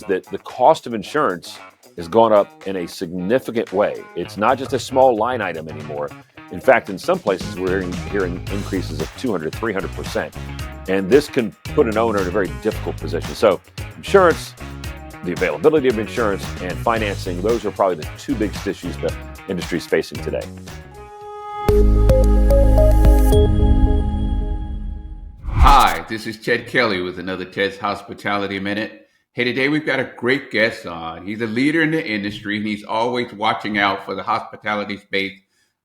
that the cost of insurance has gone up in a significant way. It's not just a small line item anymore. In fact, in some places, we're hearing increases of 200, 300%. And this can put an owner in a very difficult position. So insurance, the availability of insurance, and financing, those are probably the two biggest issues the industry is facing today. Hi, this is Ted Kelly with another Ted's Hospitality Minute. Hey, today we've got a great guest on. He's a leader in the industry, and he's always watching out for the hospitality space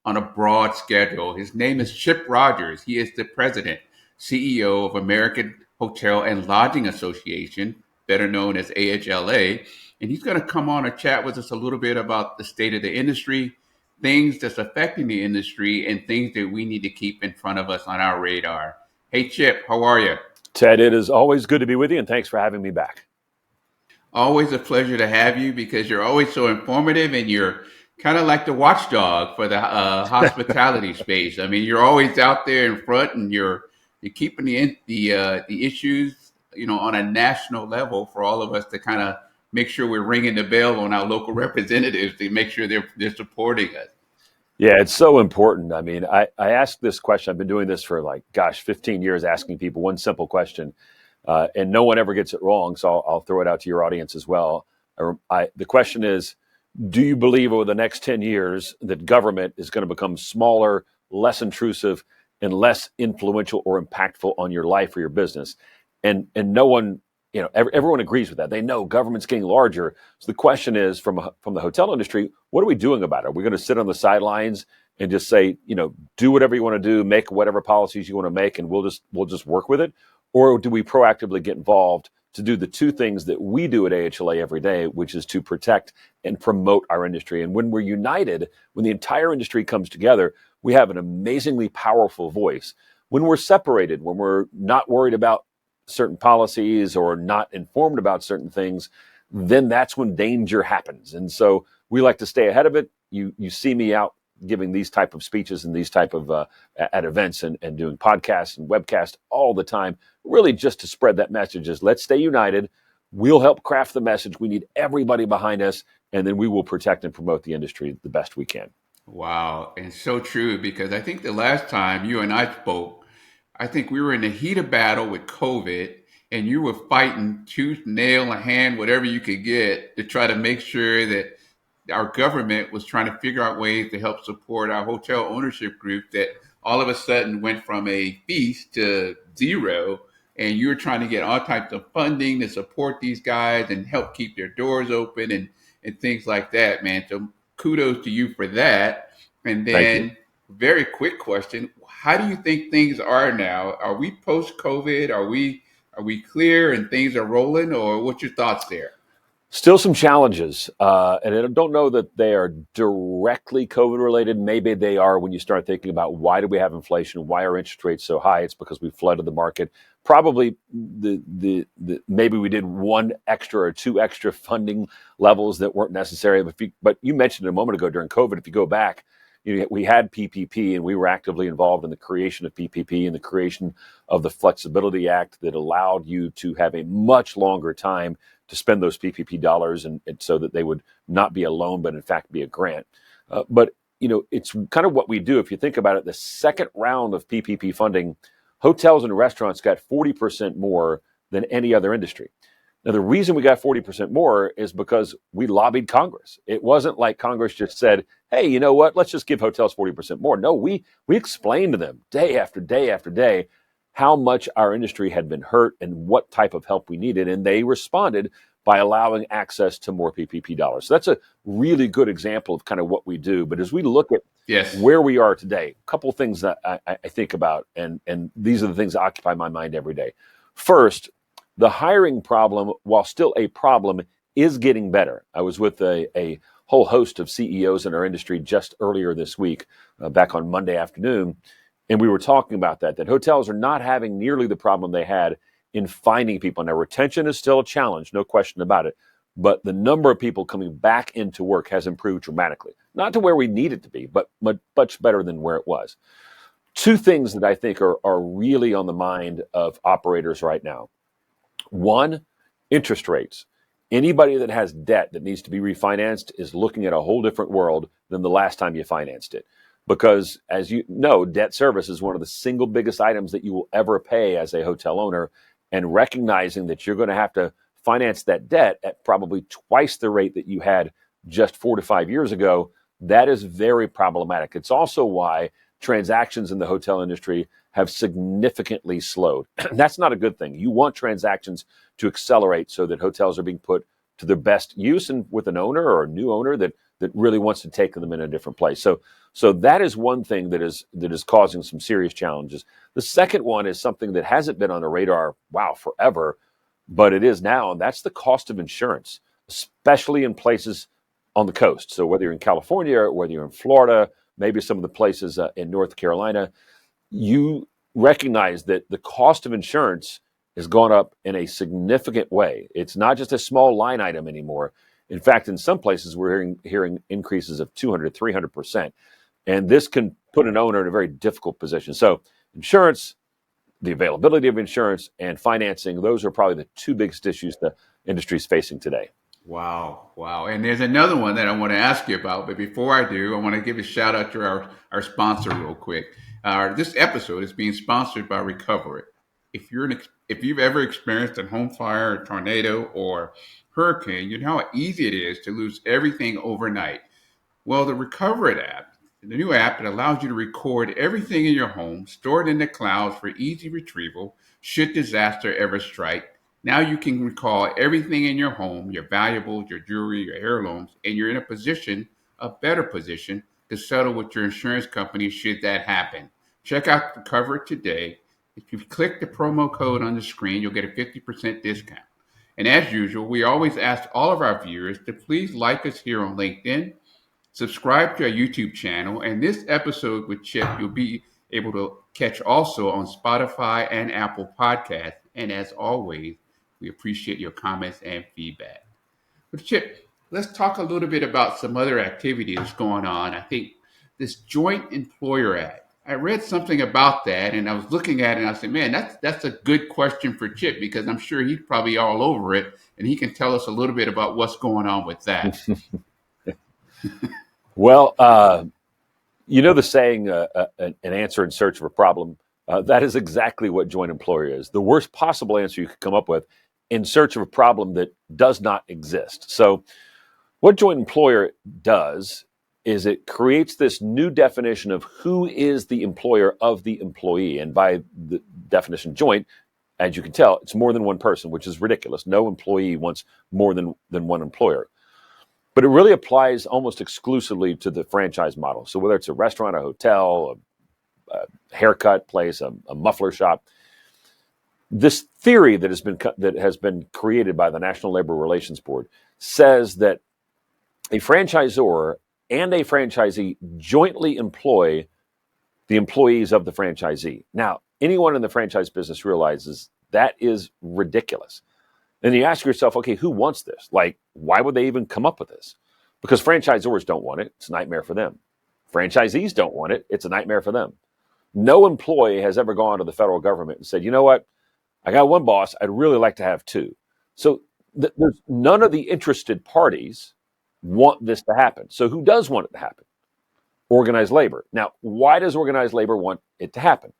on a broad schedule. His name is Chip Rogers. He is the president, CEO of American Hotel and Lodging Association, better known as AHLA. And he's going to come on and chat with us a little bit about the state of the industry, things that's affecting the industry, and things that we need to keep in front of us on our radar. Hey, Chip, how are you? Ted, it is always good to be with you, and thanks for having me back. Always a pleasure to have you because you're always so informative and you're kind of like the watchdog for the hospitality space. I mean, you're always out there in front and you're keeping the issues, on a national level for all of us to kind of make sure we're ringing the bell on our local representatives to make sure they're supporting us. Yeah, it's so important. I mean, I ask this question. I've been doing this for 15 years, asking people one simple question, and no one ever gets it wrong. So I'll throw it out to your audience as well. The question is, do you believe over the next 10 years that government is going to become smaller, less intrusive, and less influential or impactful on your life or your business? And no one, everyone agrees with that. They know government's getting larger. So the question is, from the hotel industry, what are we doing about it? Are we going to sit on the sidelines and just say, do whatever you want to do, make whatever policies you want to make, and we'll just work with it? Or do we proactively get involved to do the two things that we do at AHLA every day, which is to protect and promote our industry? And when we're united, when the entire industry comes together, we have an amazingly powerful voice. When we're separated, when we're not worried about certain policies or not informed about certain things, then that's when danger happens. And so we like to stay ahead of it. You see me out giving these type of speeches and these type of at events and doing podcasts and webcasts all the time, really just to spread that message is let's stay united. We'll help craft the message. We need everybody behind us, and then we will protect and promote the industry the best we can. Wow. And so true, because I think the last time you and I spoke, I think we were in the heat of battle with COVID, and you were fighting tooth, nail, and hand, whatever you could get to try to make sure that our government was trying to figure out ways to help support our hotel ownership group that all of a sudden went from a feast to zero. And you were trying to get all types of funding to support these guys and help keep their doors open and things like that, man. So kudos to you for that. And then very quick question. How do you think things are now? Are we post-COVID? Are we clear and things are rolling, or what's your thoughts there? Still some challenges, and I don't know that they are directly COVID related. Maybe they are when you start thinking about why do we have inflation? Why are interest rates so high? It's because we flooded the market. Probably maybe we did one extra or two extra funding levels that weren't necessary. But you mentioned a moment ago during COVID, if you go back, we had PPP and we were actively involved in the creation of PPP and the creation of the Flexibility Act that allowed you to have a much longer time to spend those PPP dollars and so that they would not be a loan, but in fact be a grant. But it's kind of what we do. If you think about it, the second round of PPP funding, hotels and restaurants got 40% more than any other industry. Now, the reason we got 40% more is because we lobbied Congress. It wasn't like Congress just said, hey, you know what, let's just give hotels 40% more. No, we explained to them day after day after day how much our industry had been hurt and what type of help we needed. And they responded by allowing access to more PPP dollars. So that's a really good example of kind of what we do. But as we look at where we are today, a couple of things that I think about, and these are the things that occupy my mind every day. First, the hiring problem, while still a problem, is getting better. I was with a whole host of CEOs in our industry just earlier this week, back on Monday afternoon. And we were talking about that hotels are not having nearly the problem they had in finding people. Now, retention is still a challenge, no question about it. But the number of people coming back into work has improved dramatically. Not to where we need it to be, but much better than where it was. Two things that I think are really on the mind of operators right now. One, interest rates. Anybody that has debt that needs to be refinanced is looking at a whole different world than the last time you financed it. Because as you know, debt service is one of the single biggest items that you will ever pay as a hotel owner. And recognizing that you're going to have to finance that debt at probably twice the rate that you had just 4 to 5 years ago, that is very problematic. It's also why transactions in the hotel industry have significantly slowed. That's not a good thing. You want transactions to accelerate so that hotels are being put to their best use and with an owner or a new owner that really wants to take them in a different place. So that is one thing that is causing some serious challenges. The second one is something that hasn't been on the radar, forever, but it is now, and that's the cost of insurance, especially in places on the coast. So whether you're in California, or whether you're in Florida, maybe some of the places in North Carolina, you recognize that the cost of insurance has gone up in a significant way. It's not just a small line item anymore. In fact, in some places, we're hearing increases of 200, 300%. And this can put an owner in a very difficult position. So insurance, the availability of insurance, and financing, those are probably the two biggest issues the industry is facing today. Wow, wow. And there's another one that I want to ask you about. But before I do, I want to give a shout out to our sponsor real quick. This episode is being sponsored by RecoverIT. If you've ever experienced a home fire, a tornado, or hurricane, you know how easy it is to lose everything overnight. Well, the RecoverIT app, the new app that allows you to record everything in your home, store it in the clouds for easy retrieval should disaster ever strike. Now you can recall everything in your home, your valuables, your jewelry, your heirlooms, and you're in a better position to settle with your insurance company should that happen. Check out RecoverIT today. If you click the promo code on the screen, you'll get a 50% discount. And as usual, we always ask all of our viewers to please like us here on LinkedIn, subscribe to our YouTube channel, and this episode with Chip you'll be able to catch also on Spotify and Apple Podcasts. And as always, we appreciate your comments and feedback. But Chip, let's talk a little bit about some other activity that's going on. I think this Joint Employer Act. I read something about that, and I was looking at it, and I said, "Man, that's a good question for Chip because I'm sure he's probably all over it, and he can tell us a little bit about what's going on with that." Well, you know the saying, an answer in search of a problem. That is exactly what joint employer is. The worst possible answer you could come up with in search of a problem that does not exist. So what joint employer does is it creates this new definition of who is the employer of the employee. And by the definition joint, as you can tell, it's more than one person, which is ridiculous. No employee wants more than one employer. But it really applies almost exclusively to the franchise model. So whether it's a restaurant, a hotel, a haircut place, a muffler shop, this theory that has been created by the National Labor Relations Board says that a franchisor and a franchisee jointly employ the employees of the franchisee. Now, anyone in the franchise business realizes that is ridiculous. And you ask yourself, okay, who wants this? Like, why would they even come up with this? Because franchisors don't want it. It's a nightmare for them. Franchisees don't want it. It's a nightmare for them. No employee has ever gone to the federal government and said, you know what? I got one boss. I'd really like to have two. So there's none of the interested parties want this to happen. So who does want it to happen? Organized labor. Now, why does organized labor want it to happen?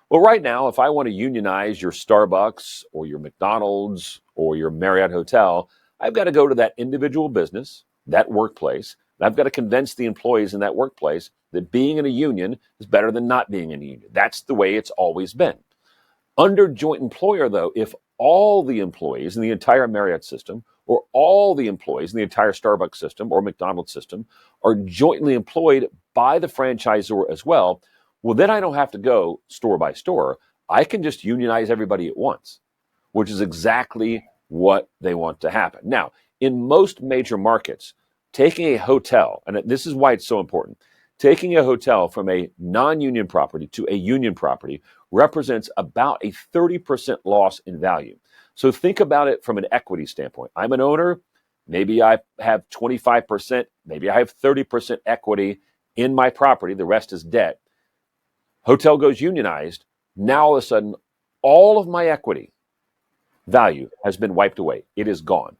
Well, right now, if I want to unionize your Starbucks or your McDonald's or your Marriott hotel, I've got to go to that individual business, that workplace, and I've got to convince the employees in that workplace that being in a union is better than not being in a union. That's the way it's always been. Under joint employer, though, if all the employees in the entire Marriott system or all the employees in the entire Starbucks system or McDonald's system are jointly employed by the franchisor as well, well, then I don't have to go store by store. I can just unionize everybody at once, which is exactly what they want to happen. Now, in most major markets, taking a hotel, and this is why it's so important, taking a hotel from a non-union property to a union property represents about a 30% loss in value. So think about it from an equity standpoint. I'm an owner. Maybe I have 25%, maybe I have 30% equity in my property. The rest is debt. Hotel goes unionized. Now, all of a sudden, all of my equity value has been wiped away. It is gone.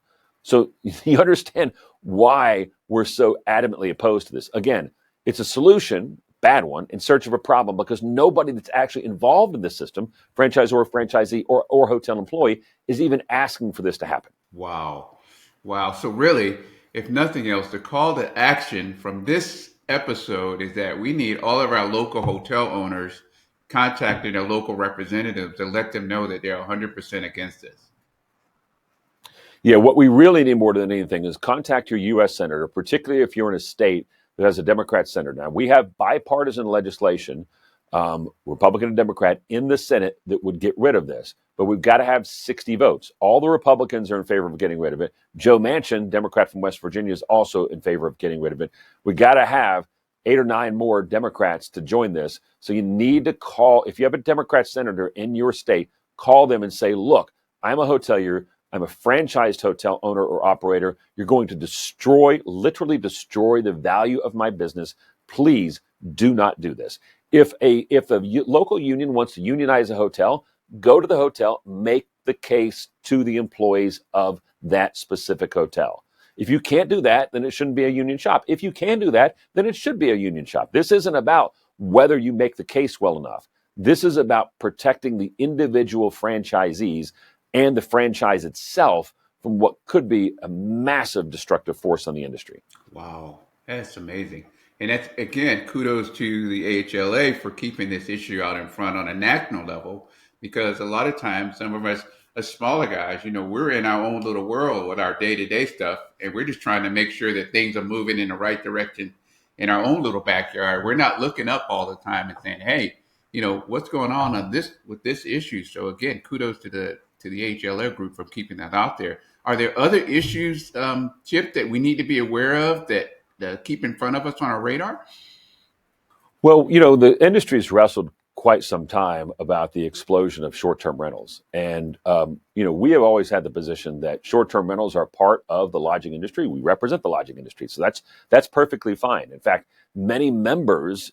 So you understand why we're so adamantly opposed to this. Again, it's a solution, bad one, in search of a problem, because nobody that's actually involved in this system, franchisor, franchisee, or hotel employee, is even asking for this to happen. Wow. Wow. So, really, if nothing else, the call to action from this episode is that we need all of our local hotel owners contacting their local representatives to let them know that they're 100% against this. Yeah, what we really need more than anything is contact your U.S. senator, particularly if you're in a state that has a Democrat senator. Now, we have bipartisan legislation, Republican and Democrat, in the Senate that would get rid of this, but we've got to have 60 votes. All the Republicans are in favor of getting rid of it. Joe Manchin, Democrat from West Virginia, is also in favor of getting rid of it. We got to have 8 or 9 more Democrats to join this. So you need to call, if you have a Democrat senator in your state, call them and say, look, I'm a hotelier. I'm a franchised hotel owner or operator. You're going to literally destroy the value of my business. Please do not do this. If the local union wants to unionize a hotel, go to the hotel, make the case to the employees of that specific hotel. If you can't do that, then it shouldn't be a union shop. If you can do that, then it should be a union shop. This isn't about whether you make the case well enough. This is about protecting the individual franchisees and the franchise itself from what could be a massive destructive force on the industry. Wow. That's amazing. And that's, again, kudos to the AHLA for keeping this issue out in front on a national level, because a lot of times some of us, as smaller guys, we're in our own little world with our day-to-day stuff, and we're just trying to make sure that things are moving in the right direction in our own little backyard. We're not looking up all the time and saying, hey, what's going on this with this issue? So again, kudos to the AHLA group for keeping that out there. Are there other issues, Chip, that we need to be aware of that keep in front of us on our radar? Well, the industry's wrestled quite some time about the explosion of short-term rentals. And, we have always had the position that short-term rentals are part of the lodging industry. We represent the lodging industry. So that's perfectly fine. In fact, many members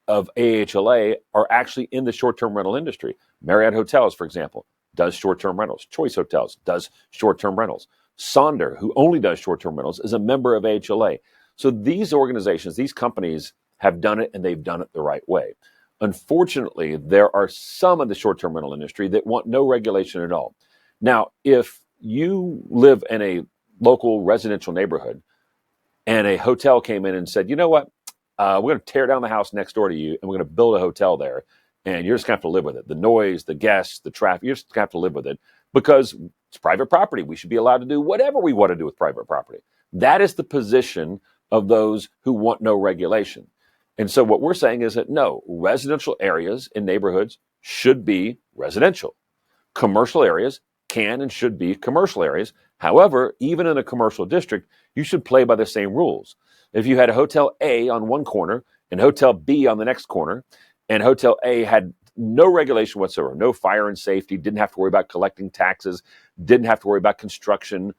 of AHLA are actually in the short-term rental industry. Marriott Hotels, for example, does short-term rentals. Choice Hotels does short-term rentals. Sonder, who only does short-term rentals, is a member of AHLA. So these organizations, these companies have done it, and they've done it the right way. Unfortunately, there are some in the short-term rental industry that want no regulation at all. Now, if you live in a local residential neighborhood and a hotel came in and said, you know what, we're going to tear down the house next door to you, and we're going to build a hotel there, and you're just going to have to live with it. The noise, the guests, the traffic, you're just going to have to live with it because it's private property. We should be allowed to do whatever we want to do with private property. That is the position of those who want no regulation. And so what we're saying is that no, residential areas in neighborhoods should be residential. Commercial areas can and should be commercial areas. However, even in a commercial district, you should play by the same rules. If you had a Hotel A on one corner and Hotel B on the next corner, and Hotel A had no regulation whatsoever, no fire and safety, didn't have to worry about collecting taxes, didn't have to worry about construction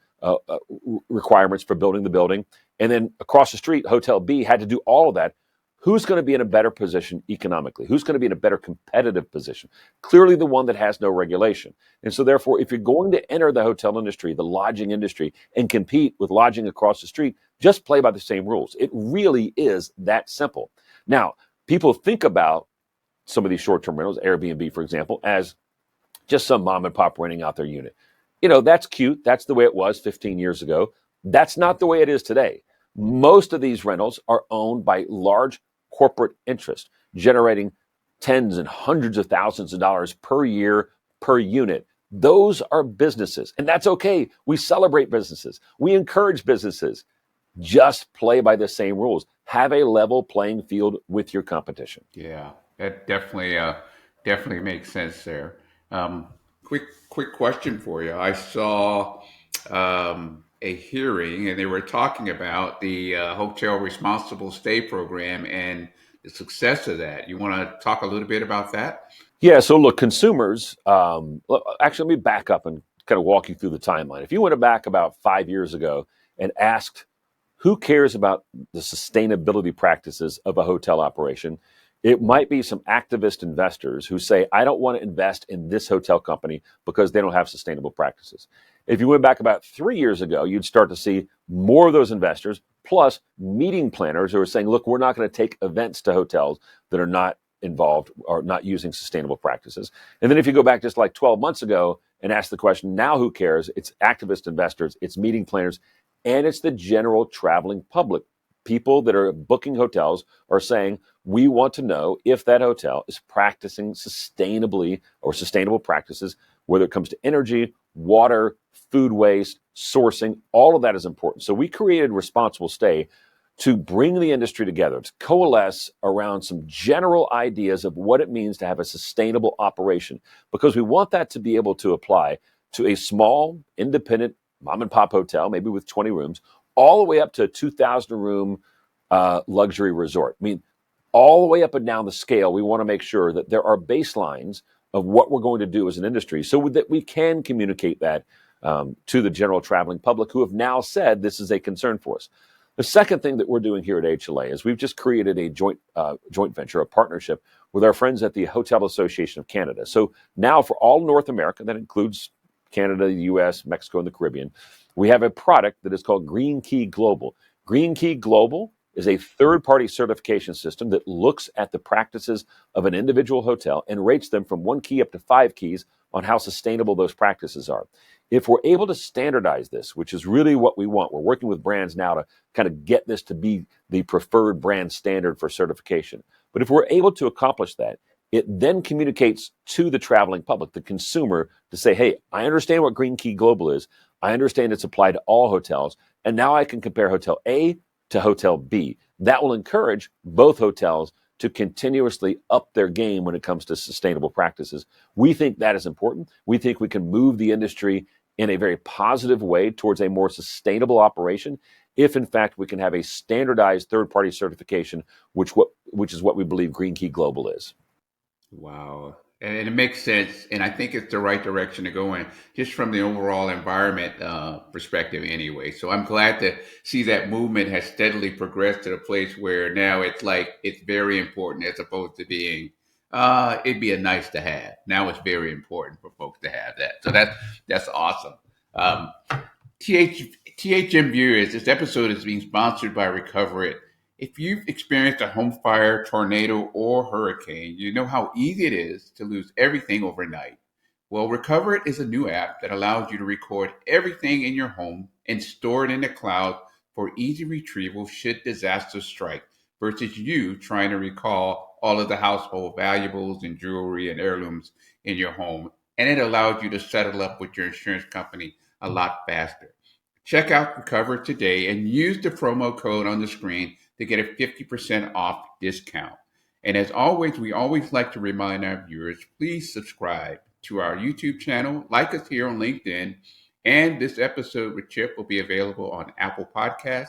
requirements for building the building, and then across the street, Hotel B had to do all of that, who's going to be in a better position economically? Who's going to be in a better competitive position? Clearly the one that has no regulation. And so therefore, if you're going to enter the hotel industry, the lodging industry, and compete with lodging across the street, just play by the same rules. It really is that simple. Now, people think about some of these short-term rentals, Airbnb, for example, as just some mom and pop renting out their unit. That's cute. That's the way it was 15 years ago. That's not the way it is today. Most of these rentals are owned by large corporate interests, generating tens and hundreds of thousands of dollars per year per unit. Those are businesses, and that's okay. We celebrate businesses. We encourage businesses. Just play by the same rules. Have a level playing field with your competition. Yeah, that definitely makes sense there. Quick question for you. I saw a hearing, and they were talking about the Hotel Responsible Stay program and the success of that. You want to talk a little bit about that? Yeah, so look, consumers, actually, let me back up and kind of walk you through the timeline. If you went back about 5 years ago and asked who cares about the sustainability practices of a hotel operation, It might be some activist investors who say, I don't want to invest in this hotel company because they don't have sustainable practices. If you went back about 3 years ago, you'd start to see more of those investors, plus meeting planners who are saying, look, we're not going to take events to hotels that are not involved or not using sustainable practices. And then if you go back just like 12 months ago and ask the question, now who cares? It's activist investors, it's meeting planners, and it's the general traveling public. People that are booking hotels are saying, we want to know if that hotel is practicing sustainably or sustainable practices, whether it comes to energy, water, food waste, sourcing. All of that is important. So we created Responsible Stay to bring the industry together, to coalesce around some general ideas of what it means to have a sustainable operation, because we want that to be able to apply to a small, independent mom and pop hotel, maybe with 20 rooms, all the way up to a 2,000 room luxury resort. I mean, all the way up and down the scale, we want to make sure that there are baselines of what we're going to do as an industry so that we can communicate that to the general traveling public who have now said this is a concern for us. The second thing that we're doing here at AHLA is we've just created a joint venture, a partnership with our friends at the Hotel Association of Canada. So now for all North America, that includes Canada, the US, Mexico, and the Caribbean, we have a product that is called Green Key Global. Green Key Global is a third-party certification system that looks at the practices of an individual hotel and rates them from 1 key up to 5 keys on how sustainable those practices are. If we're able to standardize this, which is really what we want, we're working with brands now to kind of get this to be the preferred brand standard for certification. But if we're able to accomplish that, it then communicates to the traveling public, the consumer, to say, hey, I understand what Green Key Global is. I understand it's applied to all hotels. And now I can compare Hotel A to Hotel B. That will encourage both hotels to continuously up their game when it comes to sustainable practices. We think that is important. We think we can move the industry in a very positive way towards a more sustainable operation if, in fact, we can have a standardized third-party certification, which is what we believe Green Key Global is. Wow. And it makes sense. And I think it's the right direction to go in, just from the overall environment perspective anyway. So I'm glad to see that movement has steadily progressed to the place where now it's like it's very important as opposed to being, it'd be a nice to have. Now it's very important for folks to have that. So that's awesome. Um, THM viewers, this episode is being sponsored by RecoverIT. If you've experienced a home fire, tornado, or hurricane, you know how easy it is to lose everything overnight. Well, RecoverIT is a new app that allows you to record everything in your home and store it in the cloud for easy retrieval should disaster strike, versus you trying to recall all of the household valuables and jewelry and heirlooms in your home. And it allows you to settle up with your insurance company a lot faster. Check out RecoverIT today and use the promo code on the screen to get a 50% off discount. And as always, we always like to remind our viewers, please subscribe to our YouTube channel, like us here on LinkedIn, and this episode with Chip will be available on Apple Podcasts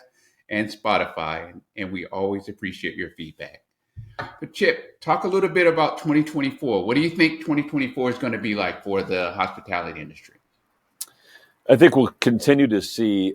and Spotify, and we always appreciate your feedback. But Chip, talk a little bit about 2024. What do you think 2024 is going to be like for the hospitality industry? I think we'll continue to see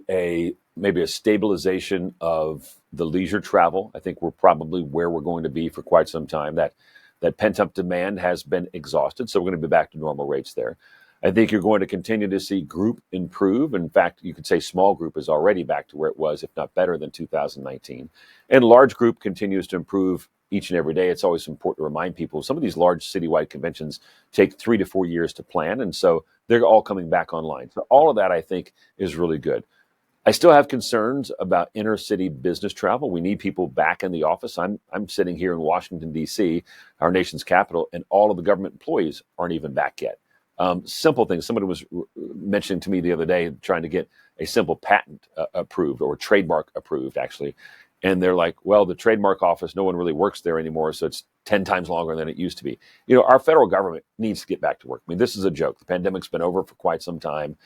maybe a stabilization of the leisure travel. I think we're probably where we're going to be for quite some time. That pent-up demand has been exhausted, so we're going to be back to normal rates there. I think you're going to continue to see group improve. In fact, you could say small group is already back to where it was, if not better than 2019. And large group continues to improve each and every day. It's always important to remind people some of these large citywide conventions take 3 to 4 years to plan, and so they're all coming back online. So all of that, I think, is really good. I still have concerns about inner city business travel. We need people back in the office. I'm sitting here in Washington, D.C., our nation's capital, and all of the government employees aren't even back yet. Simple things. Somebody was mentioning to me the other day, trying to get a simple patent approved or trademark approved, actually. And they're like, well, the trademark office, no one really works there anymore, so it's 10 times longer than it used to be. You know, our federal government needs to get back to work. I mean, this is a joke. The pandemic's been over for quite some time.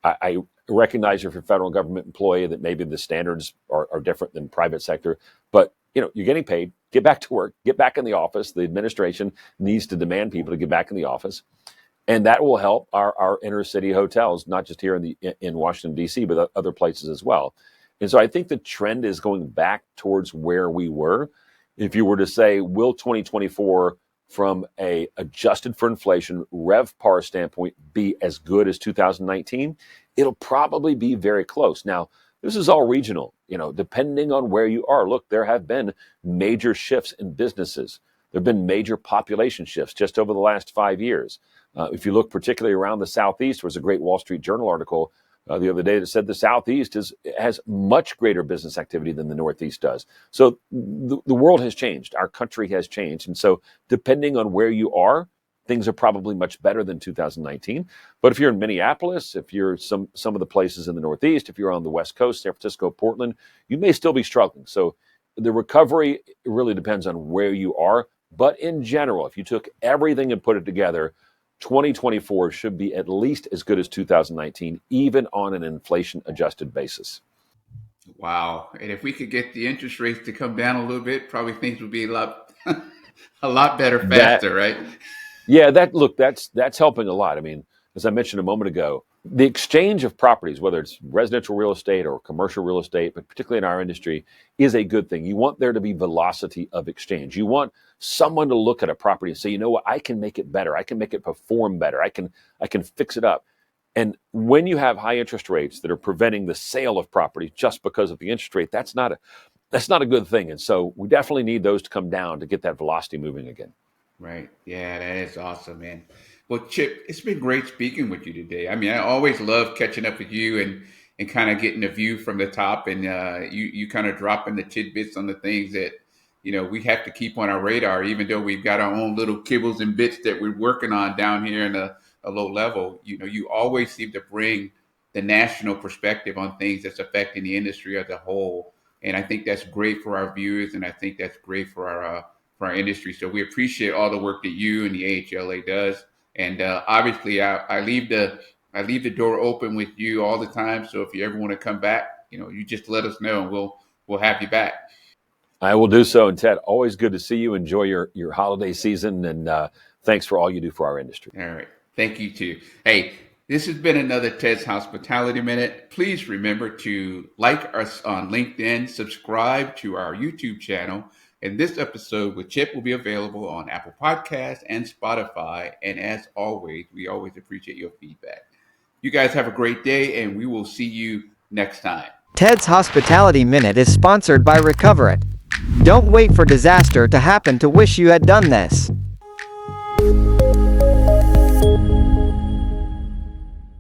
I recognize if you're a federal government employee that maybe the standards are different than private sector, but you know, you're getting paid, get back to work, get back in the office. The administration needs to demand people to get back in the office. And that will help our inner city hotels, not just here in Washington, D.C., but other places as well. And so I think the trend is going back towards where we were. If you were to say, will 2024 from a adjusted for inflation RevPAR standpoint be as good as 2019? It'll probably be very close. Now, this is all regional, depending on where you are. Look, there have been major shifts in businesses. There have been major population shifts just over the last 5 years. If you look particularly around the Southeast, there was a great Wall Street Journal article the other day that said the Southeast has much greater business activity than the Northeast does. So the world has changed. Our country has changed. And so depending on where you are, things are probably much better than 2019. But if you're in Minneapolis, if you're some of the places in the Northeast, if you're on the West Coast, San Francisco, Portland, you may still be struggling. So the recovery really depends on where you are. But in general, if you took everything and put it together, 2024 should be at least as good as 2019, even on an inflation-adjusted basis. Wow! And if we could get the interest rates to come down a little bit, probably things would be a lot better faster, right? Yeah, that's helping a lot. I mean, as I mentioned a moment ago, the exchange of properties, whether it's residential real estate or commercial real estate, but particularly in our industry, is a good thing. You want there to be velocity of exchange. You want someone to look at a property and say, you know what, I can make it better. I can make it perform better. I can fix it up. And when you have high interest rates that are preventing the sale of property just because of the interest rate, that's not a good thing. And so we definitely need those to come down to get that velocity moving again. Right. Yeah, that is awesome, man. Well, Chip, it's been great speaking with you today. I mean, I always love catching up with you and kind of getting a view from the top, and you kind of dropping the tidbits on the things that we have to keep on our radar, even though we've got our own little kibbles and bits that we're working on down here in a low level. You always seem to bring the national perspective on things that's affecting the industry as a whole, and I think that's great for our viewers, and I think that's great for our industry. So we appreciate all the work that you and the AHLA does. And obviously, I leave the door open with you all the time. So if you ever want to come back, you just let us know, and we'll have you back. I will do so. And Ted, always good to see you. Enjoy your holiday season, and thanks for all you do for our industry. All right, thank you too. Hey, this has been another Ted's Hospitality Minute. Please remember to like us on LinkedIn, subscribe to our YouTube channel. And this episode with Chip will be available on Apple Podcasts and Spotify. And as always, we always appreciate your feedback. You guys have a great day, and we will see you next time. Ted's Hospitality Minute is sponsored by RecoverIT. Don't wait for disaster to happen to wish you had done this.